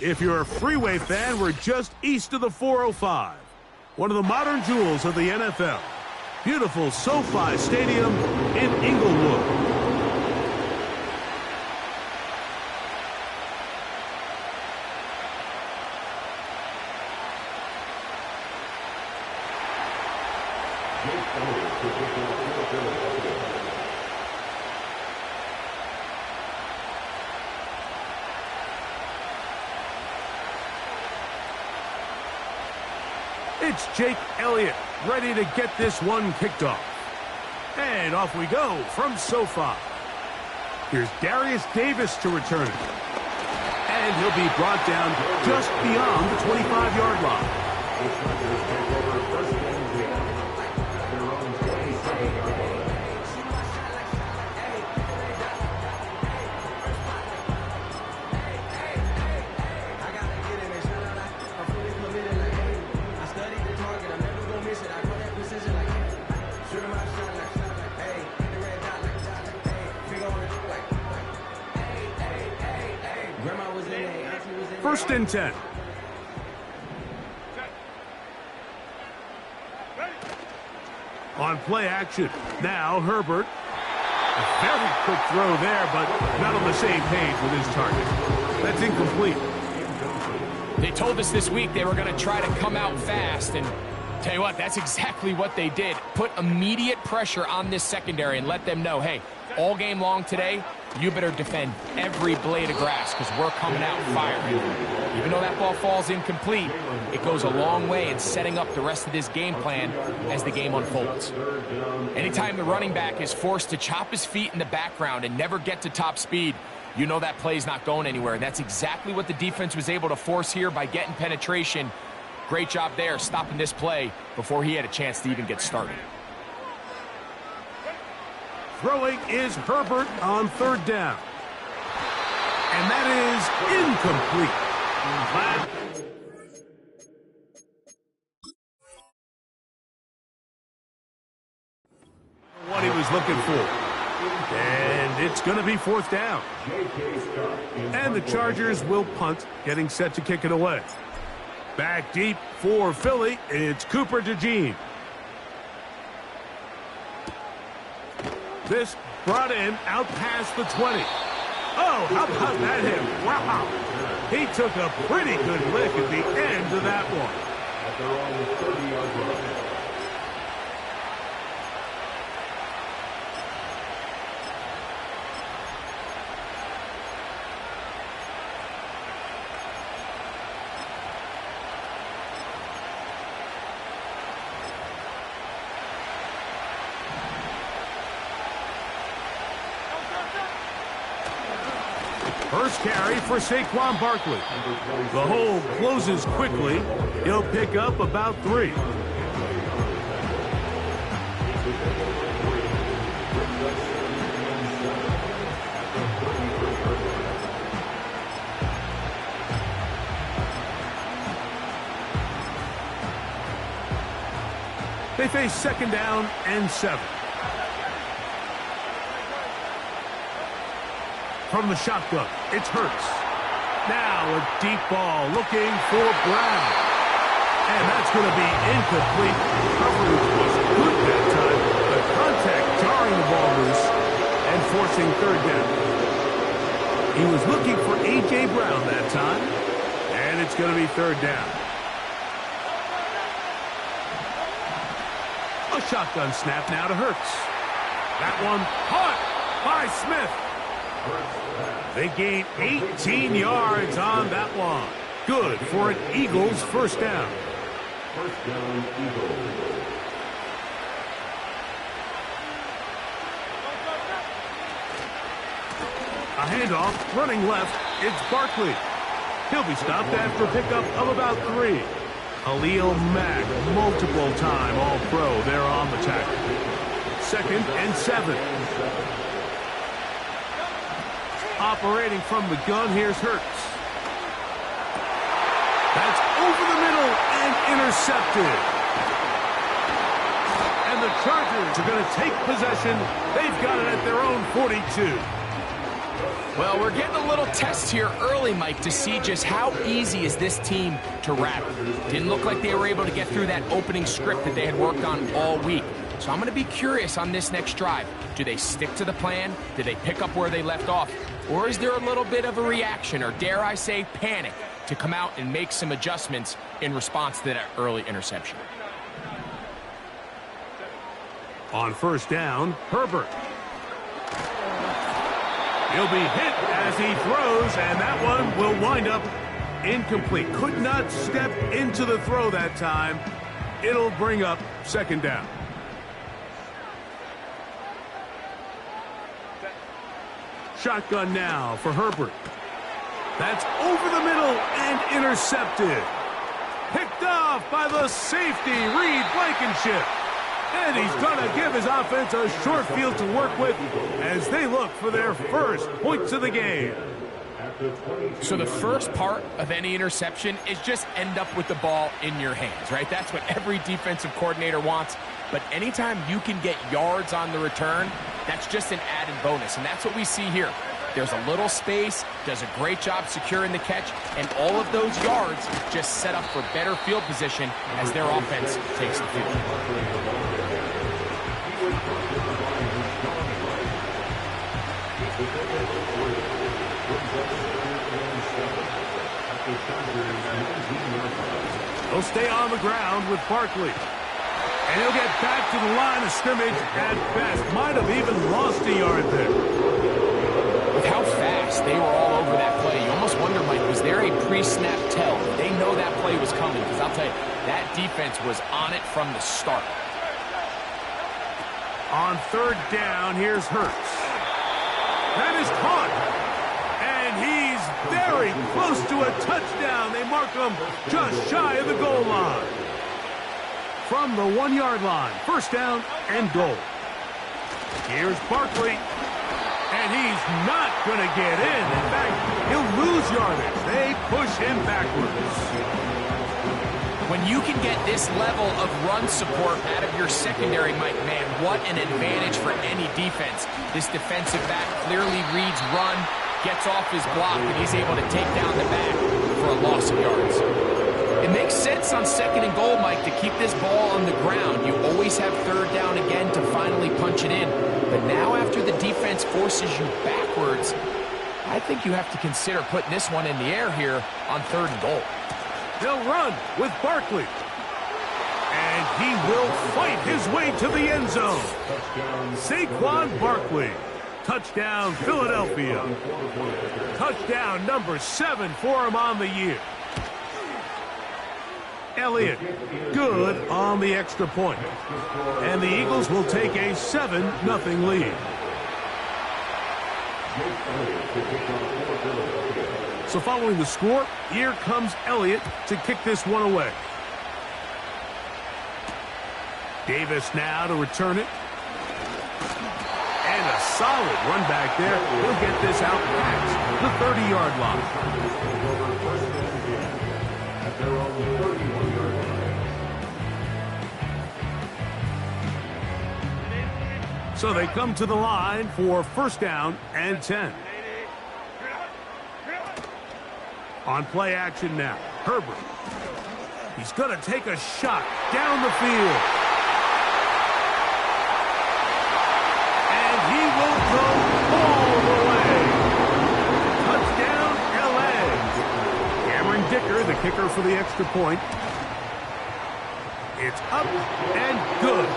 If you're a freeway fan, we're just east of the 405. One of the modern jewels of the NFL. Beautiful SoFi Stadium in Inglewood. It's Jake Elliott, ready to get this one kicked off. And off we go from SoFi. Here's Darius Davis to return it. And he'll be brought down just beyond the 25-yard line. First and 10. On play action. Now Herbert. A very quick throw there, but not on the same page with his target. That's incomplete. They told us this week they were going to try to come out fast, and tell you what, that's exactly what they did. Put immediate pressure on this secondary and let them know, hey, all game long today, you better defend every blade of grass because we're coming out firing. Even though that ball falls incomplete, it goes a long way in setting up the rest of this game plan as the game unfolds. Anytime the running back is forced to chop his feet in the background and never get to top speed, you know that play's not going anywhere. And that's exactly what the defense was able to force here by getting penetration. Great job there stopping this play before he had a chance to even get started. Throwing is Herbert on third down. And that is incomplete. What he was looking for. And it's going to be fourth down. And the Chargers will punt, getting set to kick it away. Back deep for Philly, it's Cooper DeJean. This brought in out past the 20. Oh, how about that hit? Wow. He took a pretty good lick at the end of that one. At their own 30-yard line. First carry for Saquon Barkley. The hole closes quickly. He'll pick up about 3. They face second down and 7. From the shotgun, it's Hurts. Now a deep ball looking for Brown. And that's going to be incomplete. Coverage was good that time. The contact jarring the ball loose and forcing third down. He was looking for A.J. Brown that time. And it's going to be third down. A shotgun snap now to Hurts. That one caught by Smith. They gain 18 yards on that one. Good for an Eagles first down. First down, Eagles. A handoff, running left, it's Barkley. He'll be stopped after a pickup of about 3. Khalil Mack, multiple time All-Pro there on the tackle. Second and 7. Operating from the gun, here's Hurts. That's over the middle and intercepted. And the Chargers are going to take possession. They've got it at their own 42. Well, we're getting a little test here early, Mike, to see just how easy is this team to rattle. Didn't look like they were able to get through that opening script that they had worked on all week. So I'm going to be curious on this next drive. Do they stick to the plan? Do they pick up where they left off? Or is there a little bit of a reaction, or dare I say panic, to come out and make some adjustments in response to that early interception? On first down, Herbert. He'll be hit as he throws, and that one will wind up incomplete. Could not step into the throw that time. It'll bring up second down. Shotgun now for Herbert. That's over the middle and intercepted. Picked off by the safety, Reed Blankenship. And he's going to give his offense a short field to work with as they look for their first points of the game. So the first part of any interception is just end up with the ball in your hands, right? That's what every defensive coordinator wants. But anytime you can get yards on the return, that's just an added bonus. And that's what we see here. There's a little space, does a great job securing the catch, and all of those yards just set up for better field position as their offense takes the field. He'll stay on the ground with Barkley. And he'll get back to the line of scrimmage at best. Might have even lost a yard there. With how fast they were all over that play, you almost wonder, Mike, was there a pre-snap tell? Did they know that play was coming? Because I'll tell you, that defense was on it from the start. On third down, here's Hurts. That is caught. And he's very close to a touchdown. They mark him just shy of the goal line. From the 1 yard line, first down and goal. Here's Barkley. And he's not going to get in. In fact, he'll lose yardage. They push him backwards. When you can get this level of run support out of your secondary, Mike, man, what an advantage for any defense. This defensive back clearly reads run, gets off his block, and he's able to take down the back for a loss of yards. It makes sense on second and goal, Mike, to keep this ball on the ground. You always have third down again to finally punch it in. But now after the defense forces you backwards, I think you have to consider putting this one in the air here on third and goal. They'll run with Barkley. And he will fight his way to the end zone. Saquon Barkley. Touchdown, Philadelphia. Touchdown number 7 for him on the year. Elliott, good on the extra point. And the Eagles will take a 7-0 lead. So following the score, here comes Elliott to kick this one away. Davis now to return it. And a solid run back there. He'll get this out past the 30-yard line. So they come to the line for first down and 10. On play action now, Herbert. He's going to take a shot down the field. And he will go all the way. Touchdown, L.A. Cameron Dicker, the kicker for the extra point. It's up and good.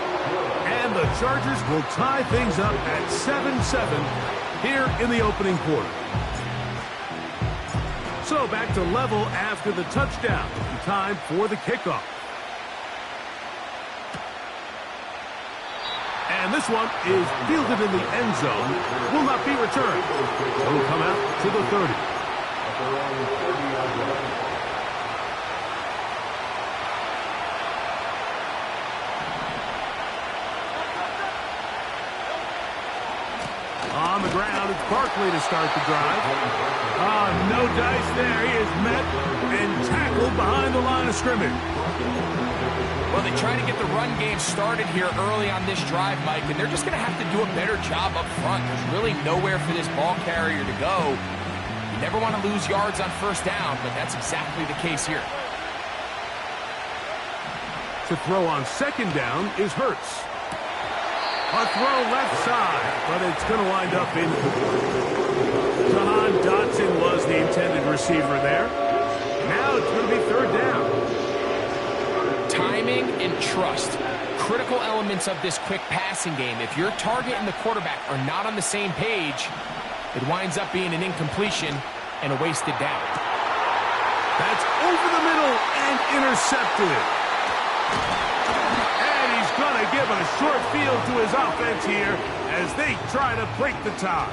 And the Chargers will tie things up at 7-7 here in the opening quarter. So back to level after the touchdown. Time for the kickoff. And this one is fielded in the end zone. Will not be returned. It'll come out to the 30. On the ground. It's Barkley to start the drive. No dice there. He is met and tackled behind the line of scrimmage. Well, they try to get the run game started here early on this drive, Mike, and they're just going to have to do a better job up front. There's really nowhere for this ball carrier to go. You never want to lose yards on first down, but that's exactly the case here. To throw on second down is Hurts. A throw left side, but it's going to wind up incomplete. Jahan Dotson was the intended receiver there. Now it's going to be third down. Timing and trust, critical elements of this quick passing game. If your target and the quarterback are not on the same page, it winds up being an incompletion and a wasted down. That's over the middle and intercepted. And he's going to give a short field to his offense here as they try to break the tie.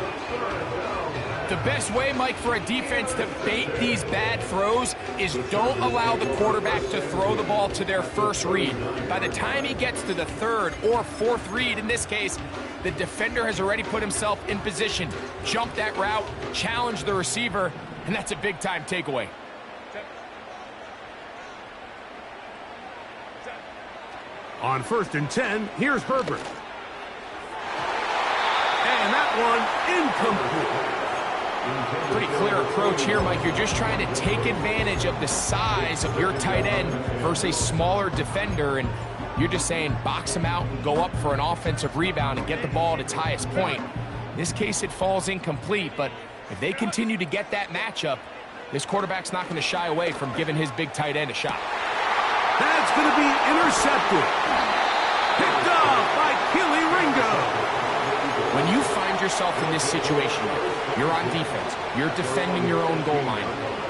The best way, Mike, for a defense to bait these bad throws is don't allow the quarterback to throw the ball to their first read. By the time he gets to the third or fourth read, in this case, the defender has already put himself in position, jump that route, challenge the receiver, and that's a big-time takeaway. On 1st and 10, here's Herbert. And that one incomplete. Pretty clear approach here, Mike. You're just trying to take advantage of the size of your tight end versus a smaller defender, and you're just saying box him out and go up for an offensive rebound and get the ball at its highest point. In this case, it falls incomplete, but if they continue to get that matchup, this quarterback's not going to shy away from giving his big tight end a shot. That's going to be intercepted. Picked off by Keely Ringo. When you find yourself in this situation, you're on defense, you're defending your own goal line,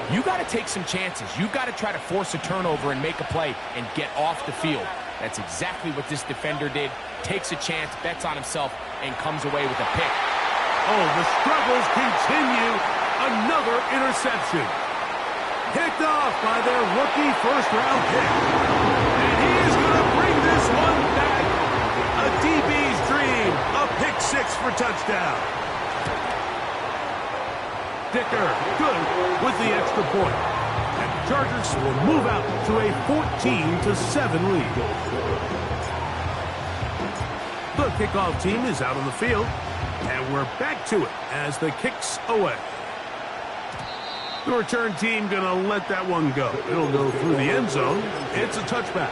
you got to take some chances. You got to try to force a turnover and make a play and get off the field. That's exactly what this defender did. Takes a chance, bets on himself, and comes away with a pick. Oh, the struggles continue. Another interception. Picked off by their rookie first-round pick. And he is going to bring this one back. A DB's dream. A pick six for touchdown. Dicker, good with the extra point. And the Chargers will move out to a 14-7 lead. The kickoff team is out on the field. And we're back to it as the kick's away. The return team going to let that one go. It'll go through the end zone. It's a touchback.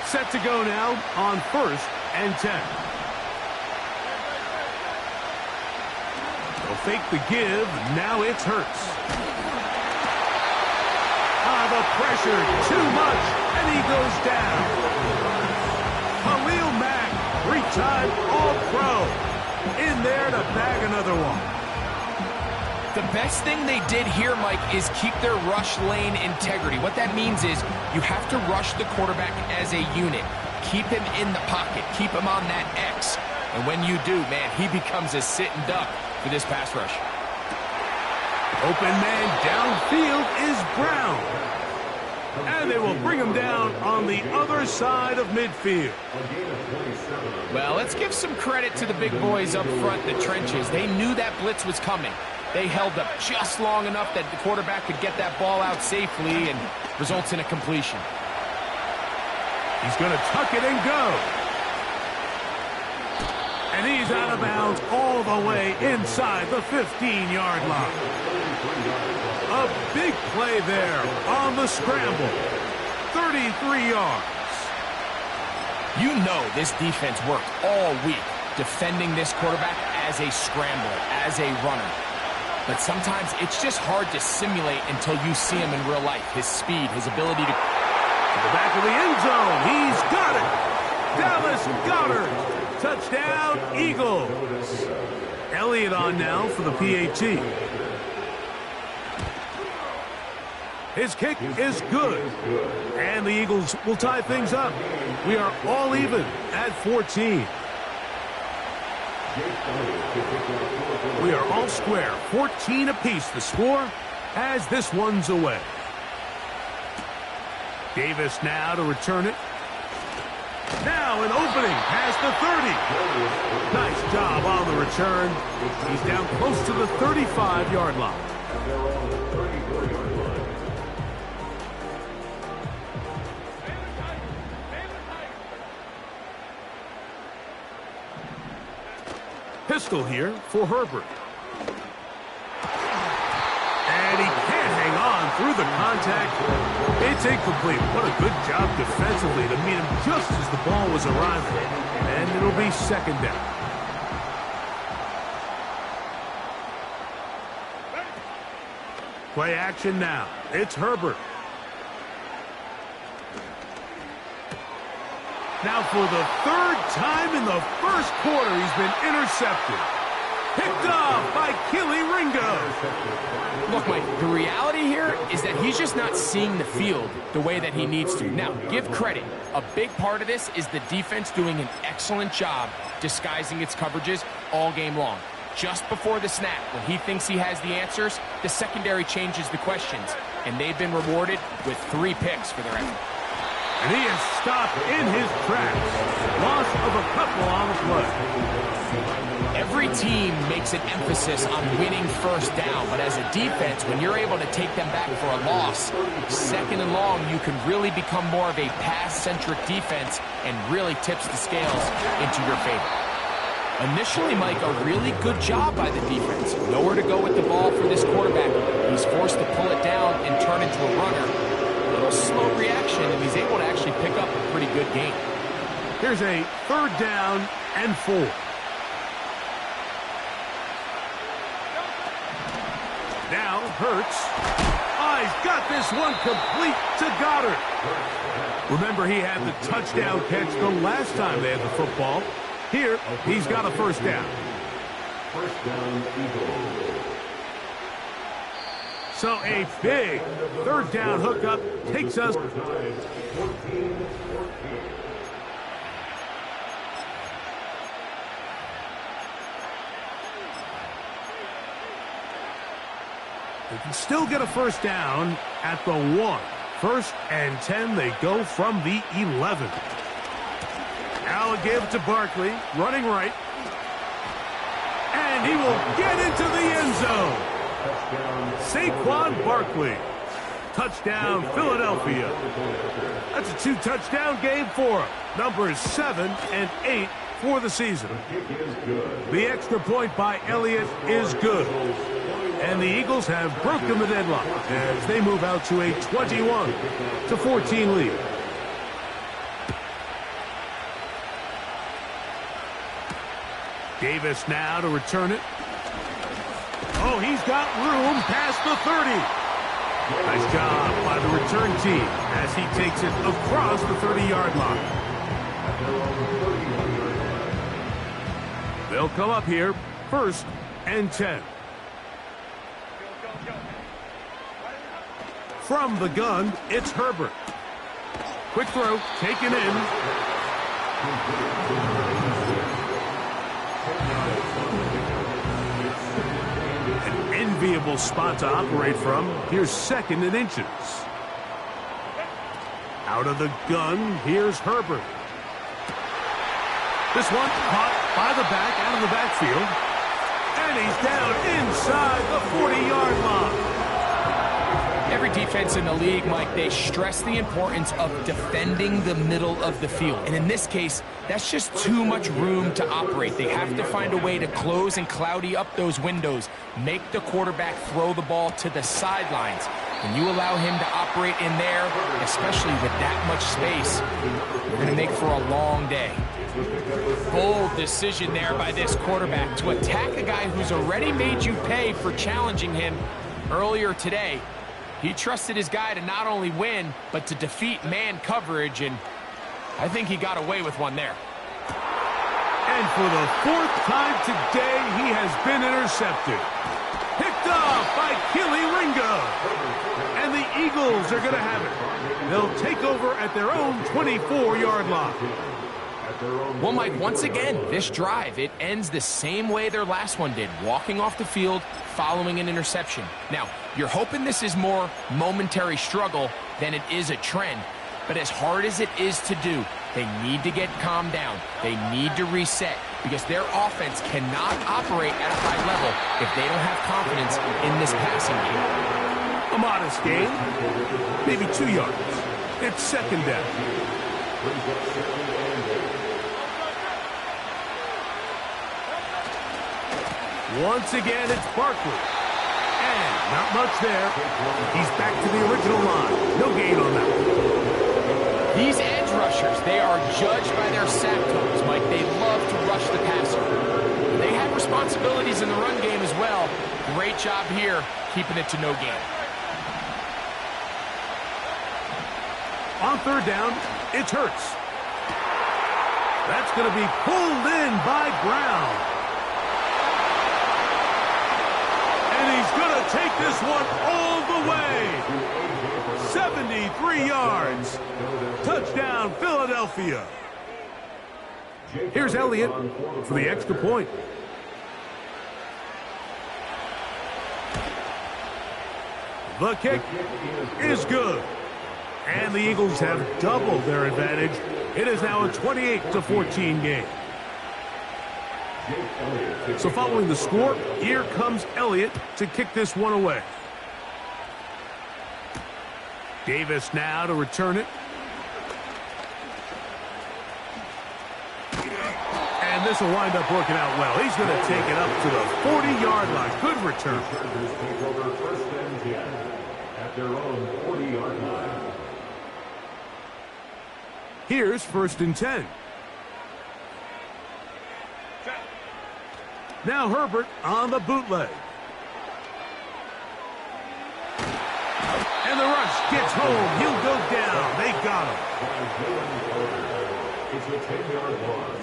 Set to go now on 1st and 10. They'll fake the give. Now it's Hurts. The pressure, too much, and he goes down. Khalil Mack, 3-time All-Pro, in there to bag another one. The best thing they did here, Mike, is keep their rush lane integrity. What that means is you have to rush the quarterback as a unit. Keep him in the pocket. Keep him on that X. And when you do, man, he becomes a sitting duck for this pass rush. Open man downfield is Brown. And they will bring him down on the other side of midfield. Well, let's give some credit to the big boys up front, the trenches. They knew that blitz was coming. They held up just long enough that the quarterback could get that ball out safely and results in a completion. He's going to tuck it and go. And he's out of bounds all the way inside the 15-yard line. A big play there on the scramble. 33 yards. You know this defense worked all week defending this quarterback as a scrambler, as a runner. But sometimes it's just hard to simulate until you see him in real life. His speed, his ability to the back of the end zone. He's got it. Dallas Goedert. Touchdown, Eagles. Elliott on now for the PAT. His kick is good. And the Eagles will tie things up. We are all even at 14. We are all square. 14 apiece the score as this one's away. Davis now to return it. Now an opening past the 30. Nice job on the return. He's down close to the 35-yard line. Pistol here for Herbert. And he can't hang on through the contact. It's incomplete. What a good job defensively to meet him just as the ball was arriving. And it'll be second down. Play action now. It's Herbert. Now for the third time in the first quarter, he's been intercepted. Picked off by Keely Ringo. Look, Mike, the reality here is that he's just not seeing the field the way that he needs to. Now, give credit. A big part of this is the defense doing an excellent job disguising its coverages all game long. Just before the snap, when he thinks he has the answers, the secondary changes the questions, and they've been rewarded with 3 picks for their effort. And he is stopped in his tracks. Loss of a couple on the play. Every team makes an emphasis on winning first down, but as a defense, when you're able to take them back for a loss, second and long, you can really become more of a pass-centric defense and really tips the scales into your favor. Initially, Mike, a really good job by the defense. Nowhere to go with the ball for this quarterback. He's forced to pull it down and turn into a runner. A little slow reaction, and he's able to actually pick up a pretty good gain. Here's a 3rd down and 4. Now Hurts. Oh, he's got this one complete to Goddard. Remember, he had the touchdown catch the last time they had the football. Here, he's got a first down. First down, Eagles. So a big 3rd down hookup takes us. They can still get a first down at the 1. 1st and 10, they go from the 11. Now a give to Barkley, running right. And he will get into the end zone. Saquon Barkley. Touchdown, Philadelphia. That's a 2-touchdown game for him. Numbers 7 and 8 for the season. The extra point by Elliott is good. And the Eagles have broken the deadlock as they move out to a 21-14 lead. Davis now to return it. Oh, he's got room past the 30. Nice job by the return team as he takes it across the 30-yard line. They'll come up here, 1st and 10. From the gun, it's Herbert. Quick throw, taken in. An enviable spot to operate from. Here's 2nd and inches. Out of the gun, here's Herbert. This one caught by the back, out of the backfield. And he's down inside the 40-yard line. Every defense in the league, Mike, they stress the importance of defending the middle of the field. And in this case, that's just too much room to operate. They have to find a way to close and cloudy up those windows, make the quarterback throw the ball to the sidelines. When you allow him to operate in there, especially with that much space, you're going to make for a long day. Bold decision there by this quarterback to attack a guy who's already made you pay for challenging him earlier today. He trusted his guy to not only win, but to defeat man coverage, and I think he got away with one there. And for the 4th time today, he has been intercepted. Picked off by Keely Ringo. And the Eagles are going to have it. They'll take over at their own 24-yard line. Well, Mike, once again, this drive, it ends the same way their last one did, walking off the field, following an interception. Now, you're hoping this is more momentary struggle than it is a trend. But as hard as it is to do, they need to get calmed down. They need to reset because their offense cannot operate at a high level if they don't have confidence in this passing game. A modest gain, maybe 2 yards. It's second down. Once again, it's Barkley. And not much there. He's back to the original line. No gain on that one. These edge rushers, they are judged by their sack totals, Mike. They love to rush the passer. They have responsibilities in the run game as well. Great job here, keeping it to no gain. On third down, it's Hurts. That's going to be pulled in by Brown. And he's going to take this one all the way. 73 yards. Touchdown, Philadelphia. Here's Elliott for the extra point. The kick is good. And the Eagles have doubled their advantage. It is now a 28-14 game. So following the score, here comes Elliott to kick this one away. Davis now to return it. And this will wind up working out well. He's going to take it up to the 40-yard line. Good return. At their own 40-yard line. Here's first and 10. Now Herbert on the bootleg. And the rush gets home. He'll go down. They got him. It's a 10-yard loss.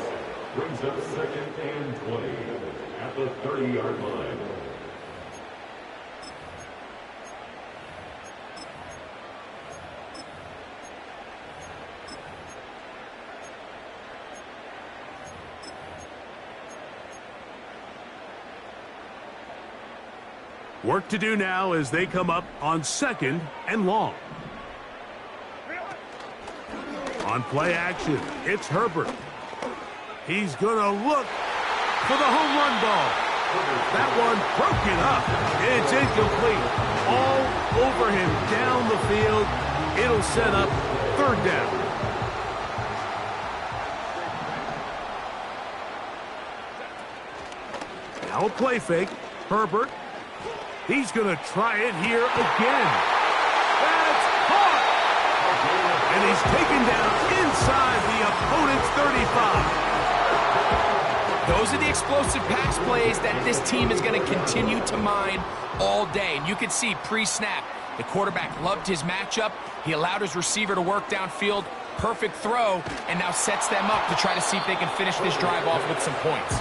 Brings up second and 20 at the 30-yard line. Work to do now as they come up on second and long. On play action, it's Herbert. He's going to look for the home run ball. That one broken up. It's incomplete. All over him down the field. It'll set up third down. Now a play fake. Herbert. He's going to try it here again. That's caught! And he's taken down inside the opponent's 35. Those are the explosive pass plays that this team is going to continue to mine all day. And you can see pre-snap, the quarterback loved his matchup. He allowed his receiver to work downfield. Perfect throw, and now sets them up to try to see if they can finish this drive off with some points.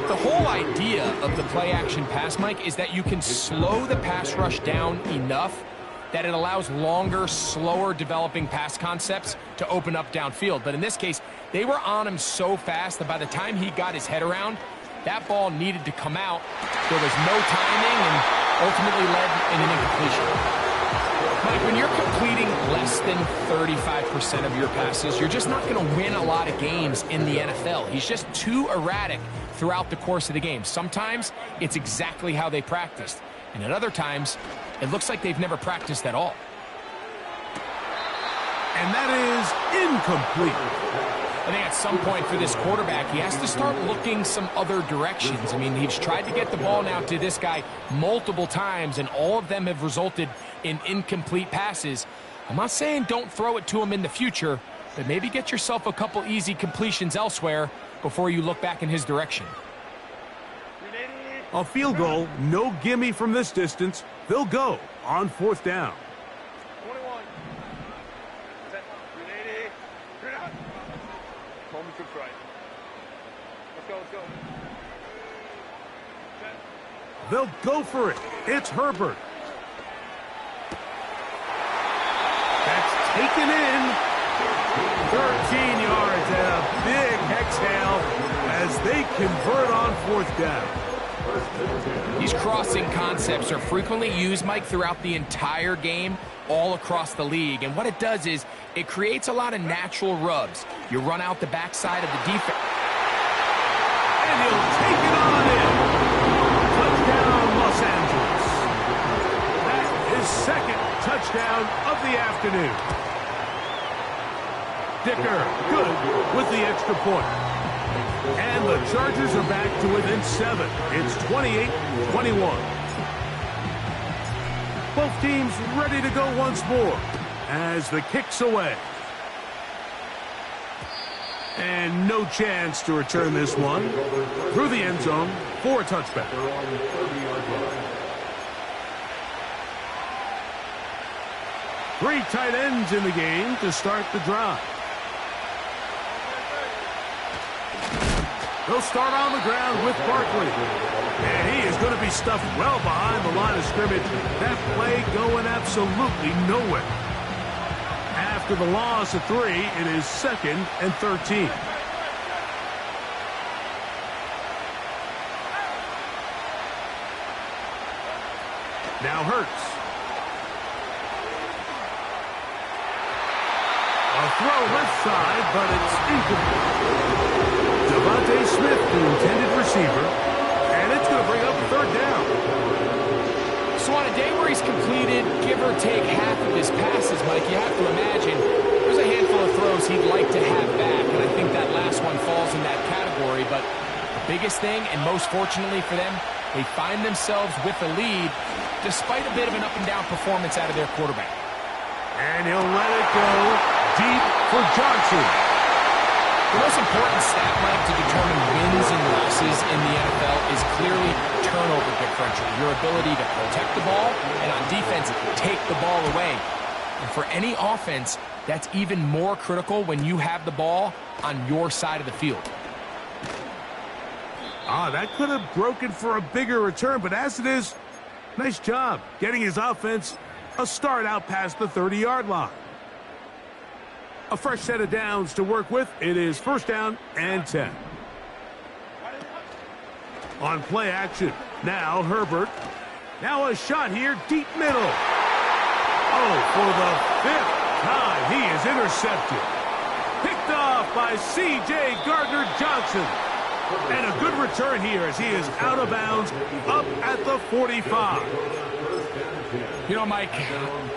The whole idea of the play-action pass, Mike, is that you can slow the pass rush down enough that it allows longer, slower developing pass concepts to open up downfield. But in this case, they were on him so fast that by the time he got his head around, that ball needed to come out. There was no timing and ultimately led in an incompletion. Mike, when you're completing less than 35% of your passes, you're just not going to win a lot of games in the NFL. He's just too erratic throughout the course of the game. Sometimes it's exactly how they practiced. And at other times, it looks like they've never practiced at all. And that is incomplete. I think at some point for this quarterback, he has to start looking some other directions. I mean, he's tried to get the ball now to this guy multiple times, and all of them have resulted in incomplete passes. I'm not saying don't throw it to him in the future, but maybe get yourself a couple easy completions elsewhere before you look back in his direction. A field goal, no gimme from this distance. They'll go on fourth down. 21. Set. 380. Turn out. Moment to try. Let's go, let's go. Set. They'll go for it. It's Herbert. That's taken in. 13 yards and a big exhale as they convert on fourth down. These crossing concepts are frequently used, Mike, throughout the entire game, all across the league. And what it does is it creates a lot of natural rubs. You run out the backside of the defense. And he'll take it on in. Touchdown, Los Angeles. That is second touchdown of the afternoon. Dicker, good with the extra point. And the Chargers are back to within 7. It's 28-21. Both teams ready to go once more as the kick's away. And no chance to return this one through the end zone for a touchback. Three tight ends in the game to start the drive. He'll start on the ground with Barkley. And he is going to be stuffed well behind the line of scrimmage. That play going absolutely nowhere. After the loss of 3, it is 2nd and 13. Now Hurts. A throw left side, but it's incomplete. Devontae Smith, the intended receiver, and it's going to bring up 3rd down. So on a day where he's completed, give or take half of his passes, Mike, you have to imagine there's a handful of throws he'd like to have back, and I think that last one falls in that category. But the biggest thing, and most fortunately for them, they find themselves with a lead despite a bit of an up-and-down performance out of their quarterback. And he'll let it go deep for Johnson. The most important stat, Mike, to determine wins and losses in the NFL is clearly turnover differential. Your ability to protect the ball and on defense, take the ball away. And for any offense, that's even more critical when you have the ball on your side of the field. That could have broken for a bigger return, but as it is, nice job getting his offense a start out past the 30-yard line. A fresh set of downs to work with. It is 1st down and 10. On play action. Now Herbert. Now a shot here, deep middle. Oh, for the 5th time, he is intercepted. Picked off by C.J. Gardner-Johnson. And a good return here as he is out of bounds up at the 45. You know, Mike,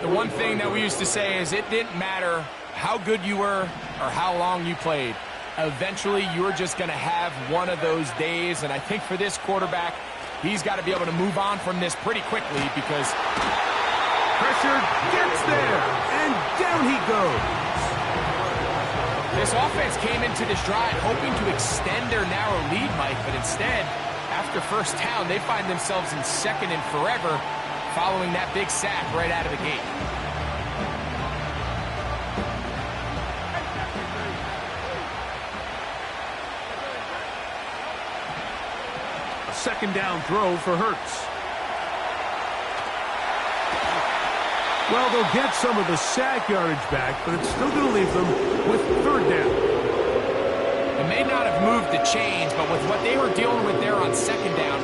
the one thing that we used to say is it didn't matter how good you were or how long you played. Eventually, you're just going to have one of those days, and I think for this quarterback, he's got to be able to move on from this pretty quickly because pressure gets there, and down he goes. This offense came into this drive hoping to extend their narrow lead, Mike, but instead, after 1st down, they find themselves in 2nd and forever following that big sack right out of the gate. A 2nd down throw for Hurts. Well, they'll get some of the sack yardage back, but it's still going to leave them with 3rd down. It may not have moved the chains, but with what they were dealing with there on 2nd down,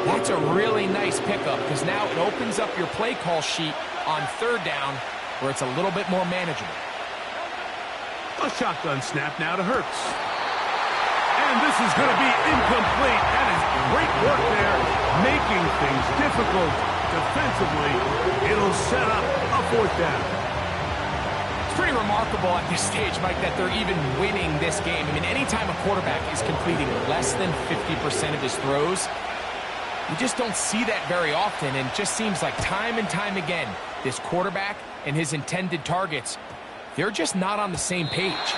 that's a really nice pickup because now it opens up your play call sheet on 3rd down where it's a little bit more manageable. A shotgun snap now to Hurts. And this is going to be incomplete. That is great work there, making things difficult defensively. It'll set up a 4th down. It's pretty remarkable at this stage, Mike, that they're even winning this game. I mean, anytime a quarterback is completing less than 50% of his throws, you just don't see that very often, and it just seems like time and time again, this quarterback and his intended targets, they're just not on the same page.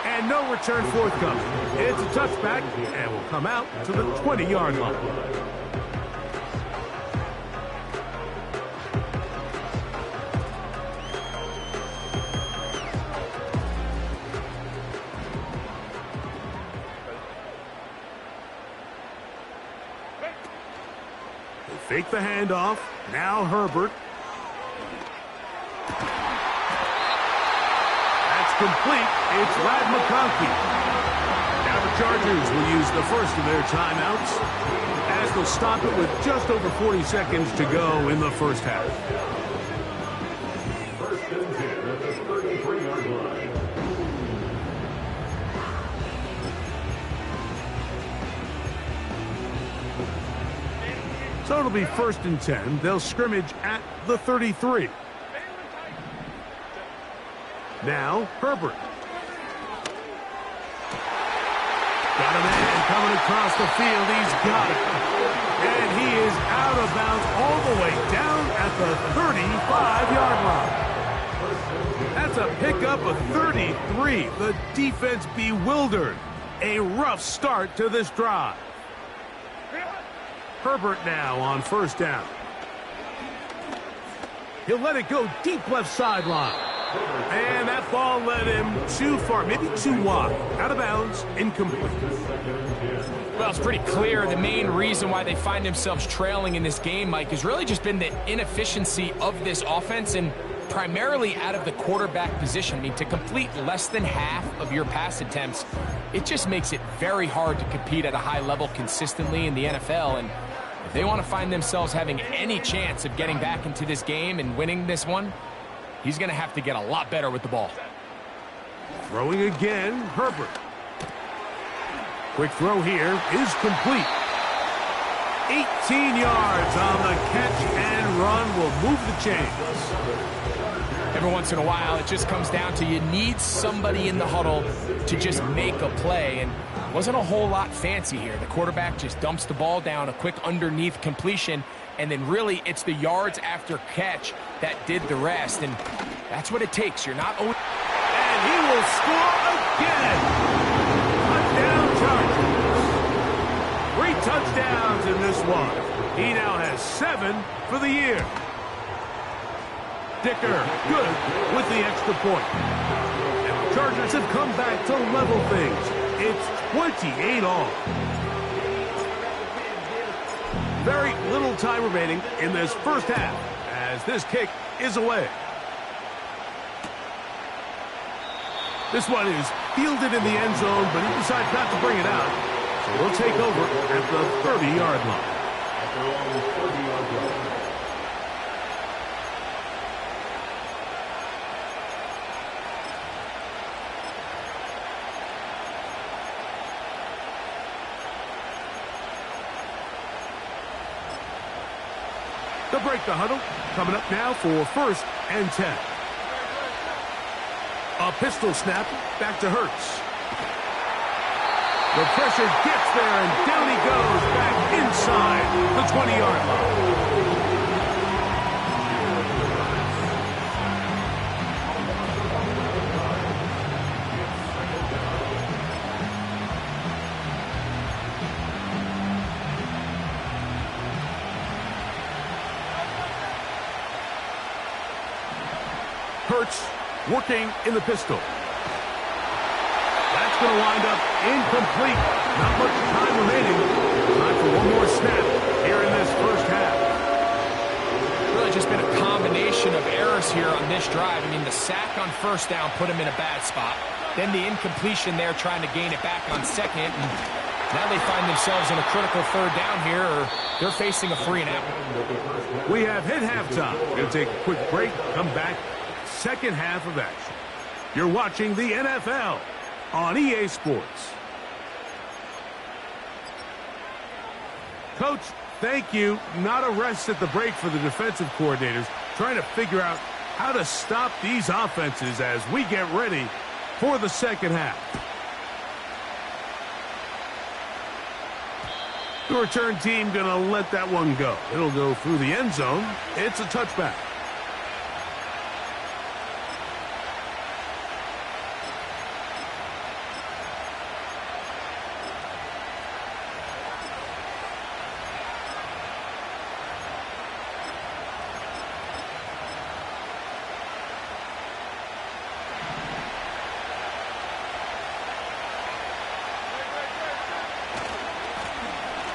And no return forthcoming. It's a touchback, and will come out to the 20-yard line. Fake the handoff. Now Herbert. That's complete. It's Ladd McConkey. Now the Chargers will use the first of their timeouts as they'll stop it with just over 40 seconds to go in the first half. First and 10 at the 33-yard line. So it'll be first and 10. They'll scrimmage at the 33. Now, Herbert. Got a man coming across the field. He's got it. And he is out of bounds all the way down at the 35-yard line. That's a pickup of 33. The defense bewildered. A rough start to this drive. Herbert now on first down. He'll let it go deep left sideline. And that ball led him too far, maybe too wide. Out of bounds, incomplete. Well, it's pretty clear the main reason why they find themselves trailing in this game, Mike, has really just been the inefficiency of this offense and primarily out of the quarterback position. I mean, to complete less than half of your pass attempts, it just makes it very hard to compete at a high level consistently in the NFL. And if they want to find themselves having any chance of getting back into this game and winning this one, he's going to have to get a lot better with the ball. Throwing again, Herbert. Quick throw here is complete. 18 yards on the catch and run will move the chains. Every once in a while, it just comes down to you need somebody in the huddle to just make a play, and wasn't a whole lot fancy here. The quarterback just dumps the ball down, a quick underneath completion, and then really it's the yards after catch that did the rest, and that's what it takes. You're not always... And he will score again. Touchdown Chargers. 3 touchdowns in this one. He now has 7 for the year. Dicker, good with the extra point. And the Chargers have come back to level things. It's 28 all. Very little time remaining in this first half as this kick is away. This one is fielded in the end zone, but he decides not to bring it out. So he'll take over at the 30-yard line. They'll break the huddle. Coming up now for first and 10. A pistol snap back to Hurts. The pressure gets there, and down he goes back inside the 20-yard line. Hurts working in the pistol. That's going to wind up incomplete. Not much time remaining. Time for one more snap here in this first half. Really just been a combination of errors here on this drive. I mean, the sack on first down put him in a bad spot. Then the incompletion there trying to gain it back on second. And now they find themselves in a critical third down here, or they're facing a 3 and out. We have hit halftime. Going to take a quick break. Come back. Second half of action. You're watching the NFL on EA Sports. Coach, thank you. Not a rest at the break for the defensive coordinators, trying to figure out how to stop these offenses as we get ready for the second half. The return team going to let that one go. It'll go through the end zone. It's a touchback.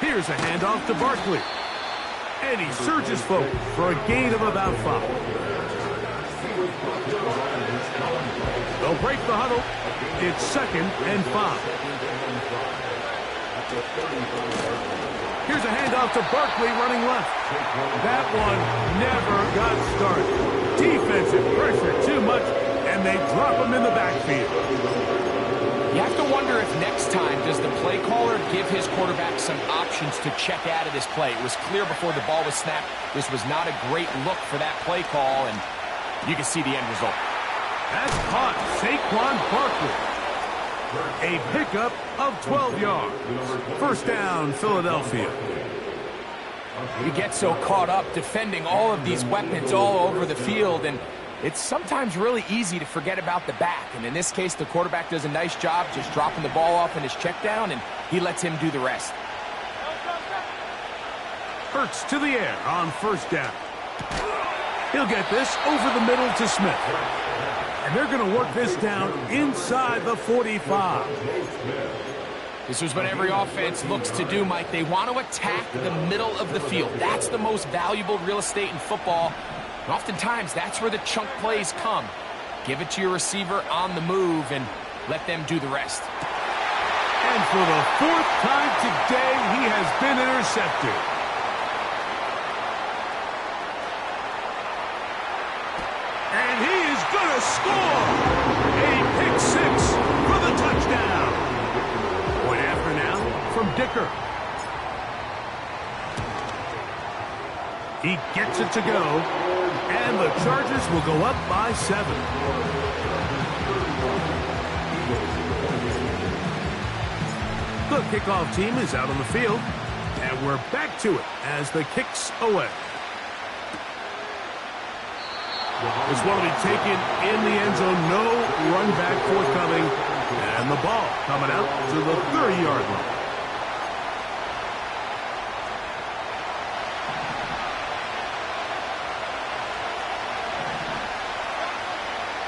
Here's a handoff to Barkley. And he surges forward for a gain of about 5. They'll break the huddle. It's 2nd and 5. Here's a handoff to Barkley running left. That one never got started. Defensive pressure too much, and they drop him in the backfield. You have to wonder if next time does the play caller give his quarterback some options to check out of this play. It was clear before the ball was snapped this was not a great look for that play call, and you can see the end result. That's caught. Saquon Barkley. A pickup of 12 yards. First down, Philadelphia. You get so caught up defending all of these weapons all over the field, and it's sometimes really easy to forget about the back. And in this case, the quarterback does a nice job just dropping the ball off in his check down, and he lets him do the rest. Hurts to the air on first down. He'll get this over the middle to Smith. And they're going to work this down inside the 45. This is what every offense looks to do, Mike. They want to attack the middle of the field. That's the most valuable real estate in football. And oftentimes, that's where the chunk plays come. Give it to your receiver on the move and let them do the rest. And for the fourth time today, he has been intercepted. And he is going to score! A pick six for the touchdown. Point after now from Dicker. He gets it to go, and the Chargers will go up by 7. The kickoff team is out on the field, and we're back to it as the kick's away. This one will be taken in the end zone. No run back forthcoming. And the ball coming out to the 30-yard line.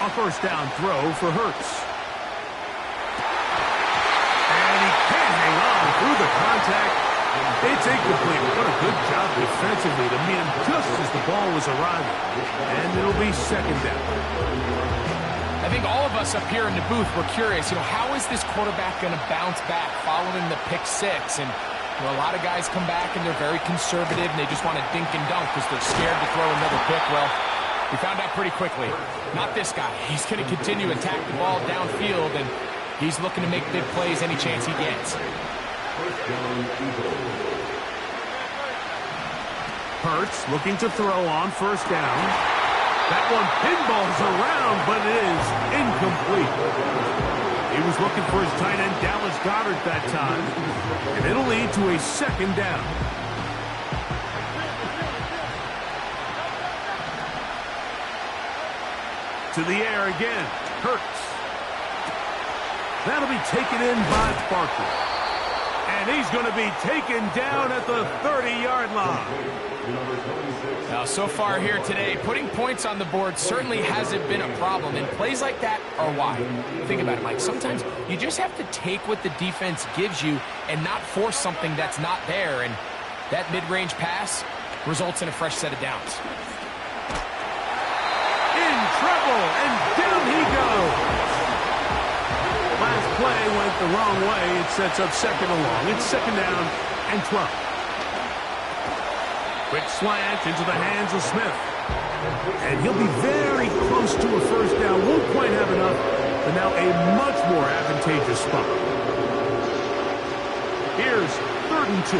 A first down throw for Hurts. And he can't hang on through the contact. It's incomplete. What a good job defensively to meet him just as the ball was arriving. And it'll be second down. I think all of us up here in the booth were curious, how is this quarterback going to bounce back following the pick six? And a lot of guys come back and they're very conservative and they just want to dink and dunk because they're scared to throw another pick. Well, we found out pretty quickly. Not this guy. He's going to continue to attack the ball downfield, and he's looking to make big plays any chance he gets. Hurts looking to throw on first down. That one pinballs around, but it is incomplete. He was looking for his tight end, Dallas Goedert, that time. And it'll lead to a second down. To the air again. Hurts. That'll be taken in by Barkley. And he's going to be taken down at the 30-yard line. Now, so far here today, putting points on the board certainly hasn't been a problem, and plays like that are why. Think about it, Mike. Sometimes you just have to take what the defense gives you and not force something that's not there, and that mid-range pass results in a fresh set of downs. In trouble, and down he goes. Last play went the wrong way. It sets up second and long. It's second down and 12. Quick slant into the hands of Smith. And he'll be very close to a first down. Won't quite have enough, but now a much more advantageous spot. Here's 3rd and 2.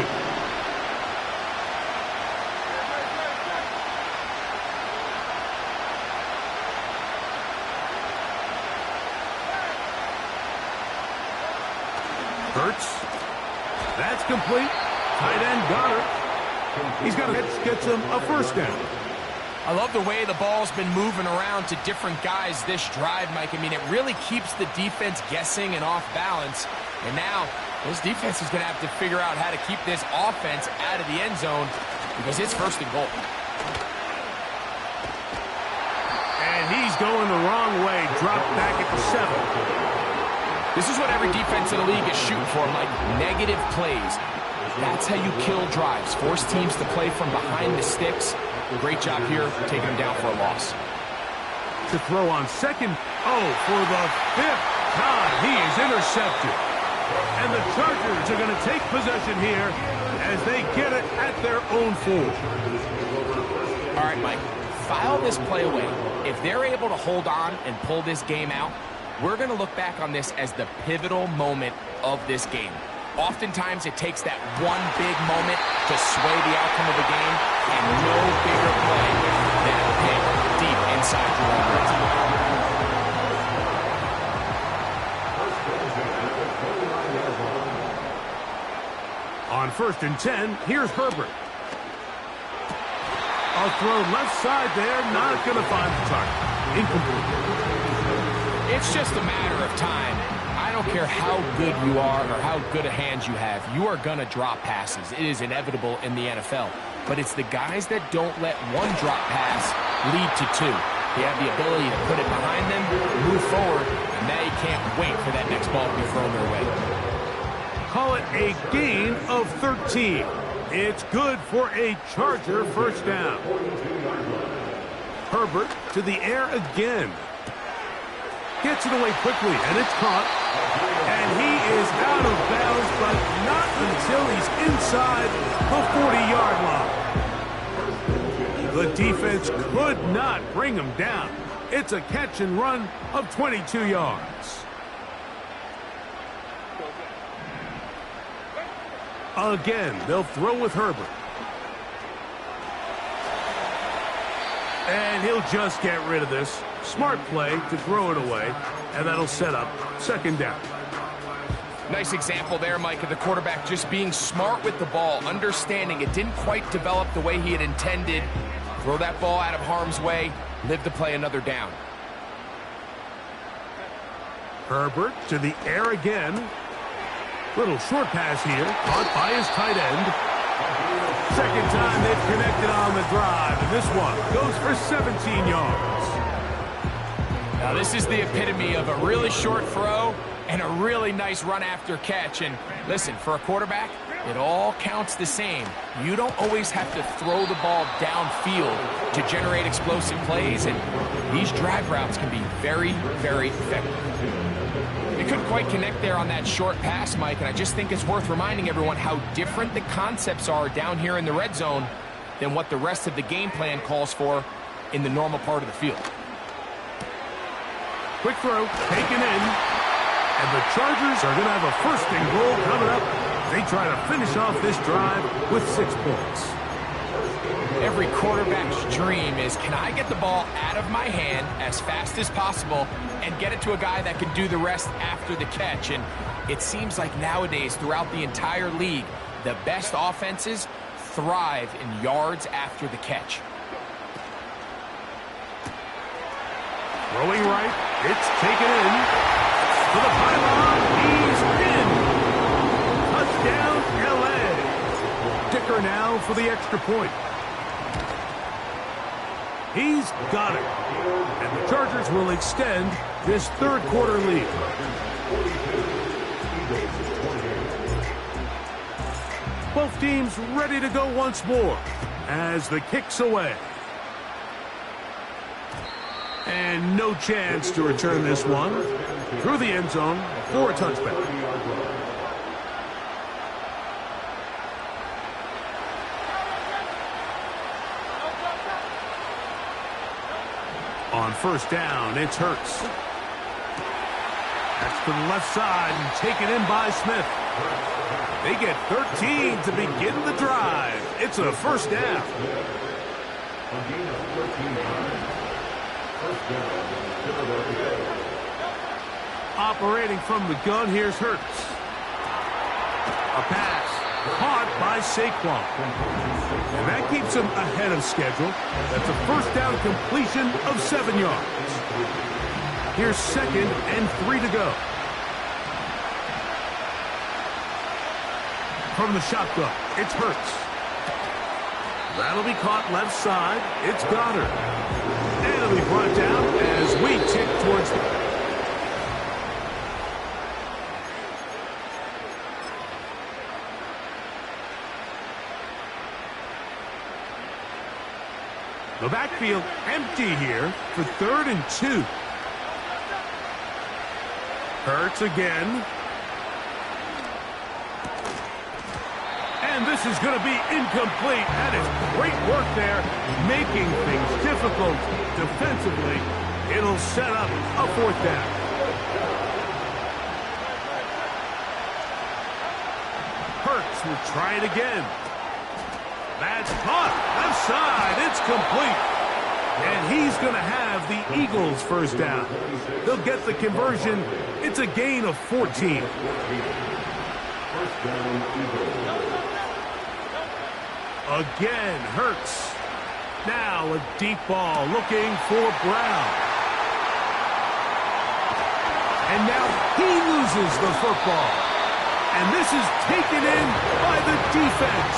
Hurts. That's complete. Tight end Goedert. He's got to get him a first down. I love the way the ball's been moving around to different guys this drive, Mike. I mean, it really keeps the defense guessing and off balance. And now, this defense is going to have to figure out how to keep this offense out of the end zone because it's 1st and goal. And he's going the wrong way. Dropped back at the 7. This is what every defense in the league is shooting for, Mike. Negative plays. That's how you kill drives. Force teams to play from behind the sticks. Great job here, taking them down for a loss. To throw on second. Oh, for the 5th time, he is intercepted. And the Chargers are going to take possession here as they get it at their own 4. All right, Mike, file this play away. If they're able to hold on and pull this game out, we're going to look back on this as the pivotal moment of this game. Oftentimes, it takes that one big moment to sway the outcome of the game, and no bigger play than a pick deep inside your own red zone. On 1st and 10, here's Herbert. A throw left side there, not going to find the target. Incomplete. It's just a matter of time. I don't care how good you are or how good a hand you have. You are going to drop passes. It is inevitable in the NFL. But it's the guys that don't let one drop pass lead to 2. They have the ability to put it behind them, move forward, and they can't wait for that next ball to be thrown their way. Call it a gain of 13. It's good for a Charger first down. Herbert to the air again. Gets it away quickly, and it's caught. And he is out of bounds, but not until he's inside the 40-yard line. The defense could not bring him down. It's a catch and run of 22 yards. Again, they'll throw with Herbert. And he'll just get rid of this. Smart play to throw it away, and that'll set up 2nd down. Nice example there, Mike, of the quarterback just being smart with the ball, understanding it didn't quite develop the way he had intended. Throw that ball out of harm's way, live to play another down. Herbert to the air again. Little short pass here, caught by his tight end. 2nd time they've connected on the drive, and this one goes for 17 yards. Now this is the epitome of a really short throw and a really nice run after catch. And listen, for a quarterback, it all counts the same. You don't always have to throw the ball downfield to generate explosive plays, and these drag routes can be very, very effective. You couldn't quite connect there on that short pass, Mike, and I just think it's worth reminding everyone how different the concepts are down here in the red zone than what the rest of the game plan calls for in the normal part of the field. Quick throw, taken in, and the Chargers are going to have a 1st and goal coming up. They try to finish off this drive with 6 points. Every quarterback's dream is, can I get the ball out of my hand as fast as possible and get it to a guy that can do the rest after the catch? And it seems like nowadays, throughout the entire league, the best offenses thrive in yards after the catch. Throwing right, it's taken in. To the pylon, he's in. Touchdown, L.A. Dicker now for the extra point. He's got it. And the Chargers will extend this 3rd quarter lead. Both teams ready to go once more as the kick's away. And no chance to return this one through the end zone for a touchback. On 1st down, it's Hurts. That's to the left side and taken in by Smith. They get 13 to begin the drive. It's a 1st down. Operating from the gun, here's Hurts. A pass caught by Saquon. And that keeps him ahead of schedule. That's a 1st down completion of 7 yards. Here's 2nd and 3 to go. From the shotgun, it's Hurts. That'll be caught left side. It's Goddard. And it'll be brought down as we tick towards the... The backfield empty here for 3rd and 2. Hurts again. This is going to be incomplete. That is great work there, making things difficult defensively. It'll set up a 4th down. Hurts will try it again. That's caught. Left side. It's complete. And he's going to have the Eagles' 1st down. They'll get the conversion. It's a gain of 14. Again, Hurts. Now a deep ball looking for Brown. And now he loses the football. And this is taken in by the defense.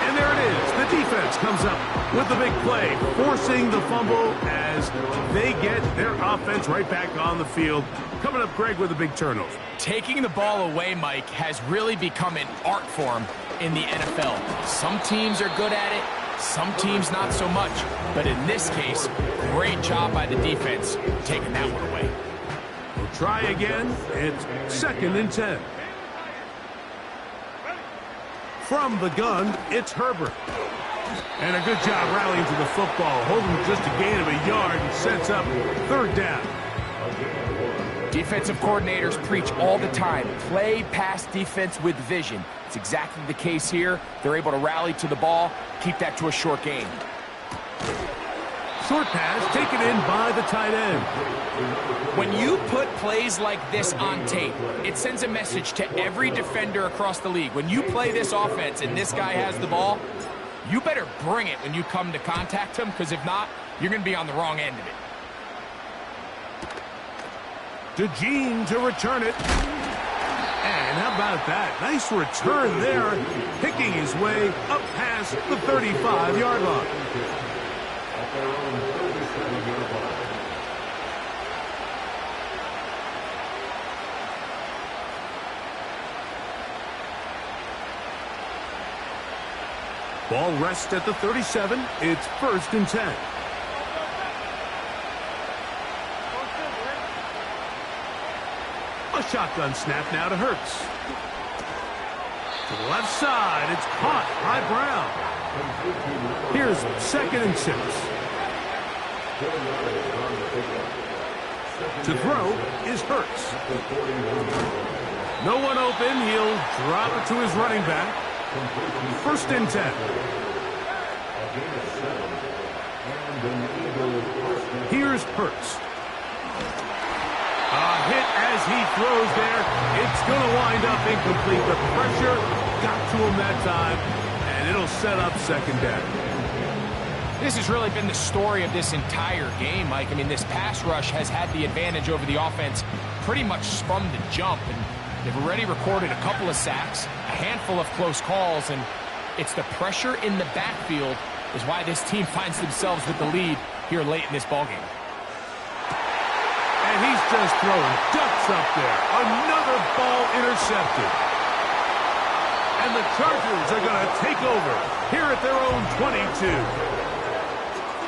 And there it is. The defense comes up with the big play, forcing the fumble as they get their offense right back on the field. Coming up, Greg, with a big turnover. Taking the ball away, Mike, has really become an art form in the NFL. Some teams are good at it, some teams not so much. But in this case, great job by the defense taking that one away. We'll try again. It's 2nd and 10. From the gun, it's Herbert. And a good job rallying to the football, holding just a gain of a yard and sets up 3rd down. Defensive coordinators preach all the time, play pass defense with vision. It's exactly the case here. They're able to rally to the ball, keep that to a short gain. Short pass taken in by the tight end. When you put plays like this on tape, it sends a message to every defender across the league. When you play this offense and this guy has the ball, you better bring it when you come to contact him, because if not, you're going to be on the wrong end of it. DeJean to return it. And how about that? Nice return there, picking his way up past the 35-yard line. Ball rests at the 37. It's 1st and 10. A shotgun snap now to Hurts. To the left side, it's caught by Brown. Here's 2nd and 6. To throw is Hurts. No one open. He'll drop it to his running back. 1st and 10. Here's Hurts. A hit as he throws there. It's going to wind up incomplete. The pressure got to him that time, and it'll set up 2nd down. This has really been the story of this entire game, Mike. I mean, this pass rush has had the advantage over the offense pretty much from the jump, and they've already recorded a couple of sacks, a handful of close calls, and it's the pressure in the backfield is why this team finds themselves with the lead here late in this ballgame. And he's just throwing ducks up there. Another ball intercepted. And the Chargers are going to take over here at their own 22.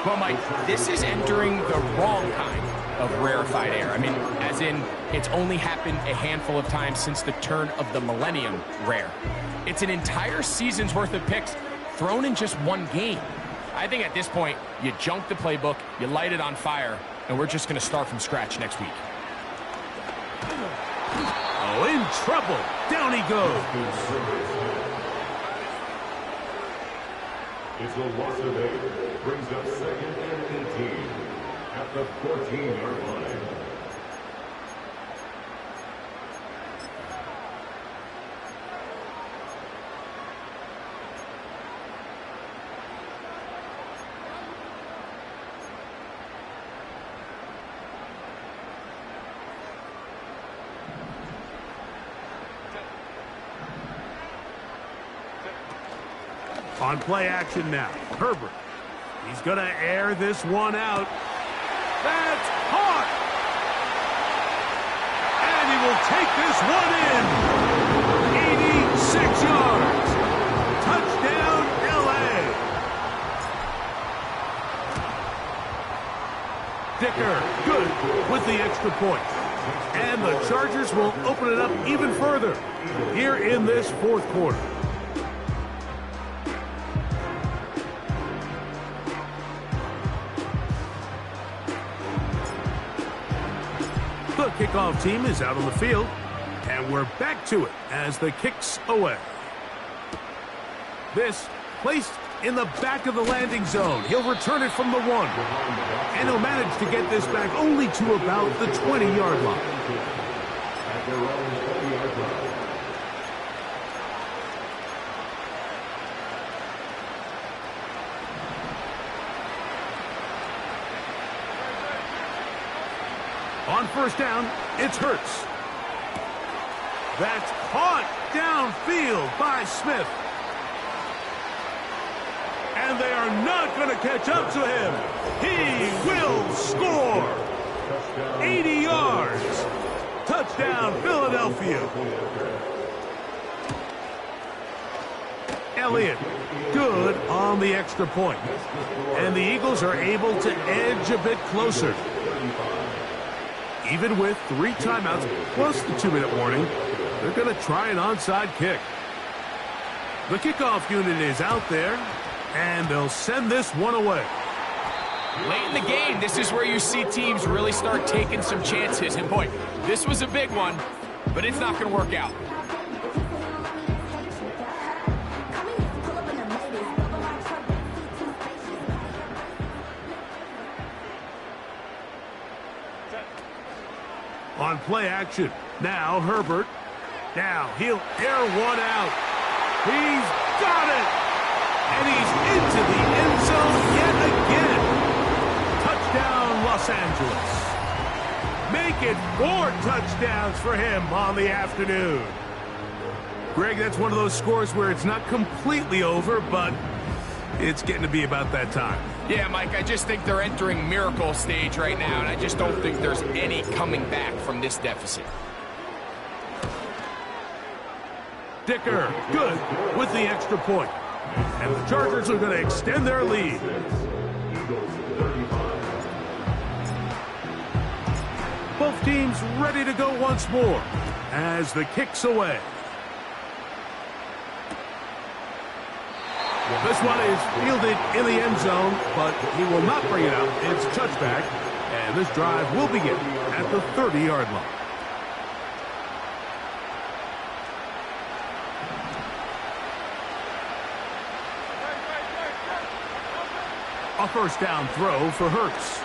Well, Mike, this is entering the wrong kind of rarefied air. I mean, as in, it's only happened a handful of times since the turn of the millennium rare. It's an entire season's worth of picks thrown in just one game. I think at this point, you junk the playbook, you light it on fire, and we're just going to start from scratch next week. Oh, in trouble. Down he goes. It's a loss of 8. Brings up 2nd and 18 at the 14-yard line. On play action now, Herbert. He's going to air this one out. That's caught! And he will take this one in. 86 yards. Touchdown, L.A. Dicker, good with the extra point. And the Chargers will open it up even further here in this 4th quarter. kickoff team is out on the field. And we're back to it as the kick's away. This placed in the back of the landing zone. He'll return it from the 1. And he'll manage to get this back only to about the 20-yard line. At their own 20-yard line. On first down, it's Hurts. That's caught downfield by Smith. And they are not going to catch up to him. He will score. 80 yards. Touchdown, Philadelphia. Elliott, good on the extra point. And the Eagles are able to edge a bit closer. Even with 3 timeouts plus the 2-minute warning, they're going to try an onside kick. The kickoff unit is out there, and they'll send this one away. Late in the game, this is where you see teams really start taking some chances. And boy, this was a big one, but it's not going to work out. On play action, now Herbert. Now he'll air one out. He's got it! And he's into the end zone yet again. Touchdown, Los Angeles. Make it 4 touchdowns for him on the afternoon. Greg, that's one of those scores where it's not completely over, but it's getting to be about that time. Yeah, Mike, I just think they're entering miracle stage right now, and I just don't think there's any coming back from this deficit. Dicker, good with the extra point. And the Chargers are going to extend their lead. Both teams ready to go once more as the kick's away. This one is fielded in the end zone, but he will not bring it out. It's a touchback, and this drive will begin at the 30-yard line. A first down throw for Hurts.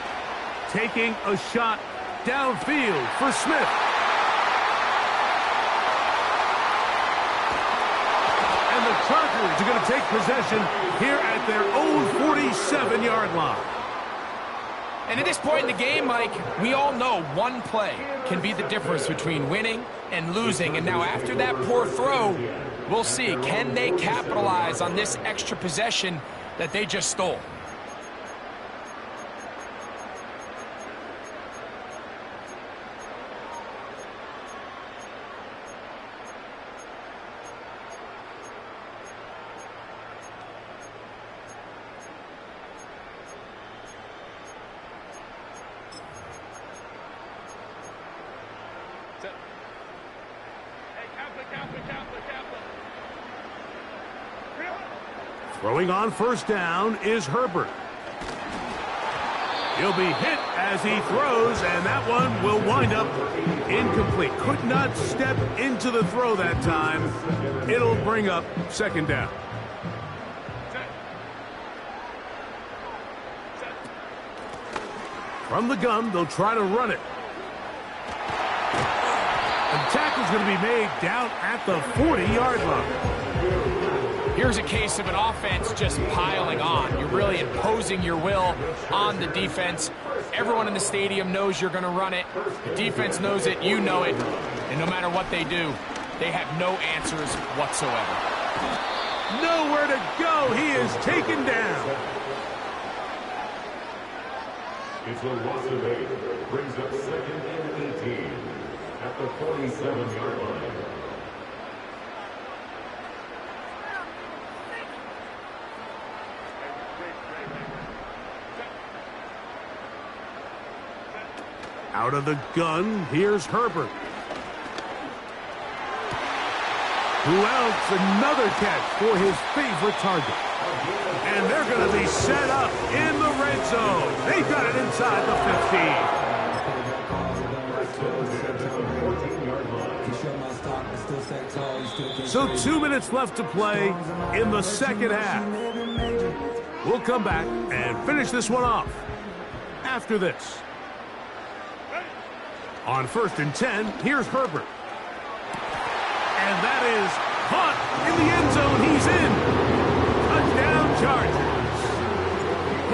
Taking a shot downfield for Smith. And the Chargers are going to take possession here at their own 47-yard line. And at this point in the game, Mike, we all know one play can be the difference between winning and losing. And now after that poor throw, we'll see, can they capitalize on this extra possession that they just stole? Throwing on first down is Herbert. He'll be hit as he throws, and that one will wind up incomplete. Could not step into the throw that time. It'll bring up second down. From the gun, they'll try to run it. And the tackle's going to be made down at the 40-yard line. Here's a case of an offense just piling on. You're really imposing your will on the defense. Everyone in the stadium knows you're going to run it. The defense knows it, you know it. And no matter what they do, they have no answers whatsoever. Nowhere to go. He is taken down. It's a loss of 8. Brings up second and 18 at the 47-yard line. Out of the gun, here's Herbert. Who else? Another catch for his favorite target. And they're going to be set up in the red zone. They got it inside the 15. So 2 minutes left to play in the second half. We'll come back and finish this one off after this. On 1st and 10, here's Herbert. And that is caught in the end zone. He's in. Touchdown Chargers.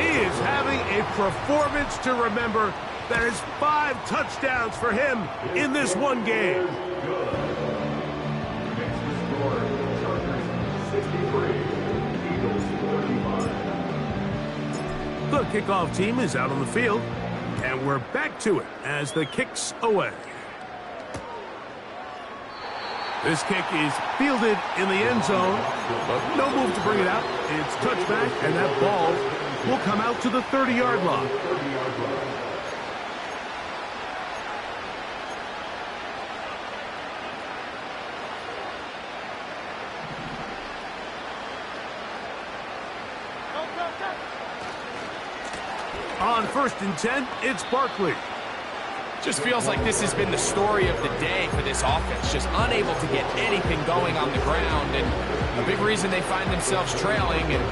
He is having a performance to remember. That is 5 touchdowns for him in this one game. The kickoff team is out on the field, and we're back to it as the kick's away. This kick is fielded in the end zone, but no move to bring it out. It's touchback, and that ball will come out to the 30-yard line. On 1st and 10, it's Barkley. Just feels like this has been the story of the day for this offense. Just unable to get anything going on the ground. And a big reason they find themselves trailing and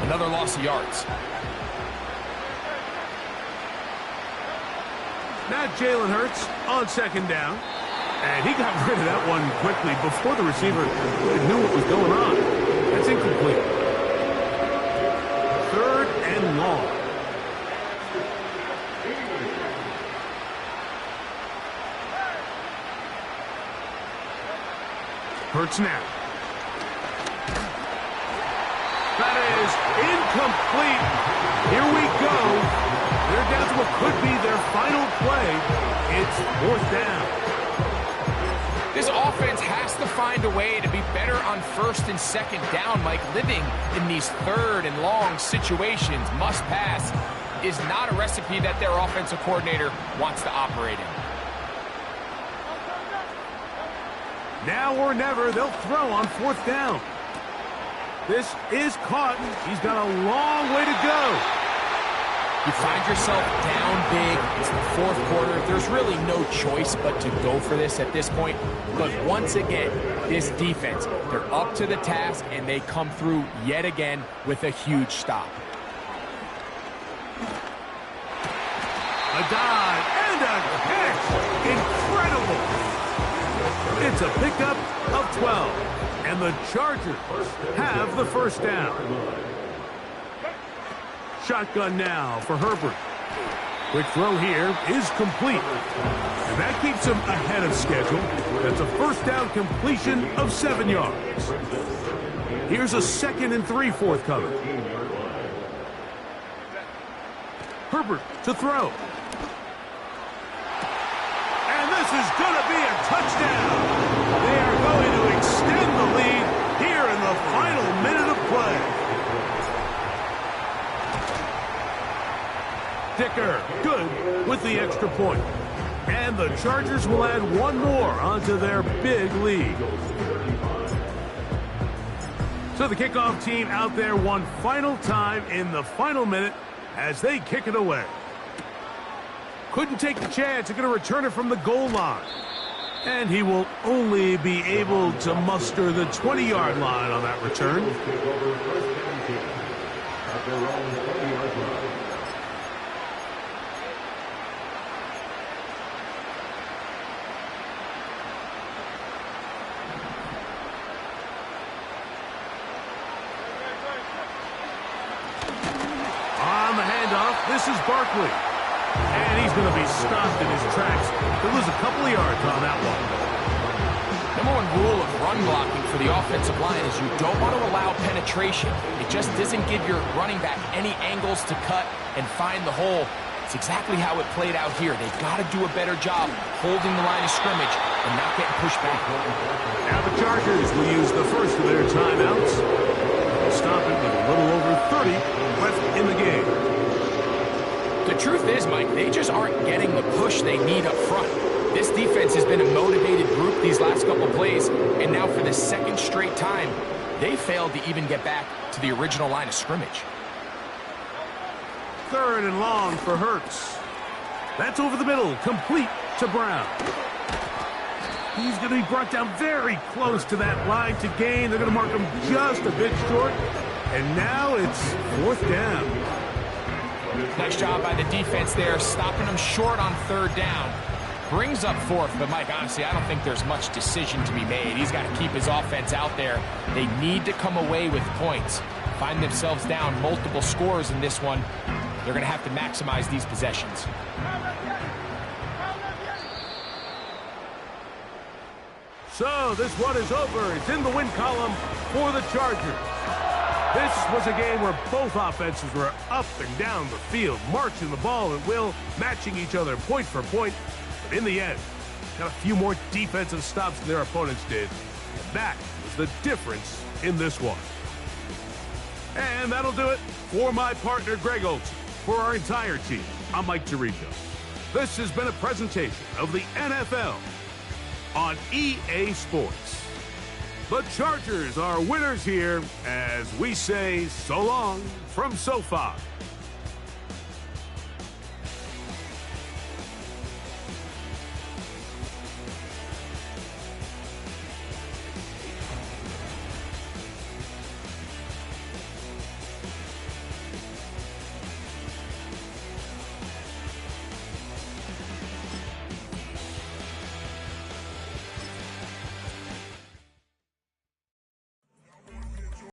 another loss of yards. Now Jalen Hurts on 2nd down. And he got rid of that one quickly before the receiver knew what was going on. That's incomplete. 3rd and long. Hurts now. That is incomplete. Here we go. They're down to what could be their final play. It's 4th down. This offense has to find a way to be better on 1st and 2nd down. Mike, living in these 3rd and long situations, must pass, is not a recipe that their offensive coordinator wants to operate in. Now or never, they'll throw on 4th down. This is caught. He's got a long way to go. You find yourself down big. It's the 4th quarter. There's really no choice but to go for this at this point. But once again, this defense, they're up to the task, and they come through yet again with a huge stop. A dive and a catch. Incredible. It's a pickup of 12, and the Chargers have the 1st down. Shotgun now for Herbert. Quick throw here is complete, and that keeps him ahead of schedule. That's a 1st down completion of 7 yards. Here's a 2nd and 3 forthcoming. Herbert to throw. And this is going to be a touchdown. They are going to extend the lead here in the final minute of play. Dicker, good with the extra point. And the Chargers will add one more onto their big lead. So the kickoff team out there one final time in the final minute as they kick it away. Couldn't take the chance. They're going to return it from the goal line. And he will only be able to muster the 20-yard line on that return. On the handoff, this is Barkley. And he's going to be stopped in his tracks. He'll lose a couple of yards on that one. Number 1 rule of run blocking for the offensive line is you don't want to allow penetration. It just doesn't give your running back any angles to cut and find the hole. It's exactly how it played out here. They've got to do a better job holding the line of scrimmage and not getting pushed back. Now the Chargers will use the first of their timeouts. Stop it with a little over 30 left in the game. The truth is, Mike, they just aren't getting the push they need up front. This defense has been a motivated group these last couple plays, and now for the 2nd straight time, they failed to even get back to the original line of scrimmage. 3rd and long for Hurts. That's over the middle, complete to Brown. He's going to be brought down very close to that line to gain. They're going to mark him just a bit short. And now it's 4th down. Nice job by the defense there, stopping him short on 3rd down. Brings up 4th, but Mike, honestly, I don't think there's much decision to be made. He's got to keep his offense out there. They need to come away with points. Find themselves down multiple scores in this one. They're going to have to maximize these possessions. So this one is over. It's in the win column for the Chargers. This was a game where both offenses were up and down the field, marching the ball at will, matching each other point for point. But in the end, got a few more defensive stops than their opponents did. And that was the difference in this one. And that'll do it for my partner, Greg Olson. For our entire team, I'm Mike Tirico. This has been a presentation of the NFL on EA Sports. The Chargers are winners here as we say so long from SoFi.